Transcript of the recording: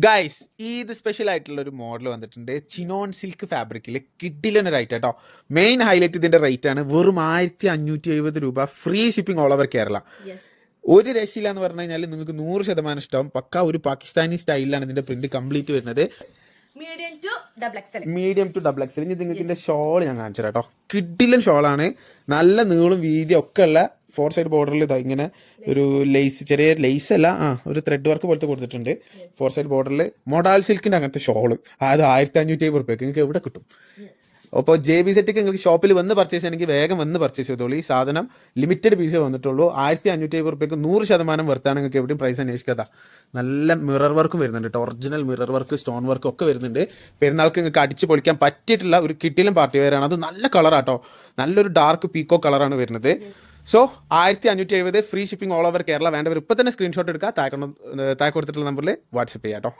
Guys ഇത് special ആയിട്ടുള്ള ഒരു മോഡൽ വന്നിട്ടുണ്ട് ചിനോൺ സിൽക്ക് ഫാബ്രിക്കിൽ കിഡിലൊരു റേറ്റ് കേട്ടോ. മെയിൻ ഹൈലൈറ്റ് ഇതിന്റെ റേറ്റ് ആണ് വെറും 1570 രൂപ, free shipping all over Kerala. ഒരു രക്ഷയില്ല എന്ന് പറഞ്ഞു കഴിഞ്ഞാൽ നിങ്ങൾക്ക് 100% ഇഷ്ടം. പക്ക ഒരു പാകിസ്ഥാനി സ്റ്റൈലിലാണ് ഇതിന്റെ പ്രിന്റ് കംപ്ലീറ്റ് വരുന്നത്. Medium to double XL. ഇനി നിങ്ങൾക്ക് ഇതിന്റെ ഷോൾ ഞാൻ കാണിച്ചു കേട്ടോ. കിഡിലൻ ഷോളാണ്, നല്ല നീളും വീതി ഒക്കെ ഉള്ള 4 സൈഡ് ബോർഡറിൽ ഇതാ ഇങ്ങനെ ഒരു ലേസ്, ചെറിയ ലേസ് അല്ല, ഒരു ത്രെഡ് വർക്ക് പോലത്തെ കൊടുത്തിട്ടുണ്ട്. 4 സൈഡ് ബോർഡറിൽ മൊഡാൾ സിൽക്കിന്റെ അങ്ങനത്തെ ഷോള്, അത് 1550 റുപ്യക്ക് നിങ്ങൾക്ക് എവിടെ കിട്ടും. അപ്പോൾ JB സെറ്റൊക്കെ നിങ്ങൾക്ക് ഷോപ്പിൽ വന്ന് പർച്ചേസ് ചെയ്യണമെങ്കിൽ വേഗം വന്ന് പർച്ചേസ് ചെയ്തോളൂ. ഈ സാധനം ലിമിറ്റഡ് പീസേ വന്നിട്ടുള്ളൂ. 1550 റുപ്യക്ക് 100% വർത്താണ്. നിങ്ങൾക്ക് എവിടെയും പ്രൈസ് അന്വേഷിക്കാത്ത. നല്ല മിറർ വർക്കും വരുന്നുണ്ട് കേട്ടോ, original mirror work, stone work ഒക്കെ വരുന്നുണ്ട്. പെരുന്നാൾക്ക് നിങ്ങൾക്ക് അടിച്ച് പൊളിക്കാൻ പറ്റിയിട്ടുള്ള ഒരു കിട്ടിലും പാർട്ടി വെയറാണ്. അത് നല്ല കളറാട്ടോ, നല്ലൊരു ഡാർക്ക് പീക്കോ കളറാണ് വരുന്നത്. So 1570 free shipping all over Kerala. വേണ്ടവർ ഇപ്പം തന്നെ സ്ക്രീൻഷോട്ട് എടുക്കുക, താഴെ കൊടുത്തിട്ടുള്ള നമ്പറിൽ വാട്സപ്പ് ചെയ്യാം കേട്ടോ.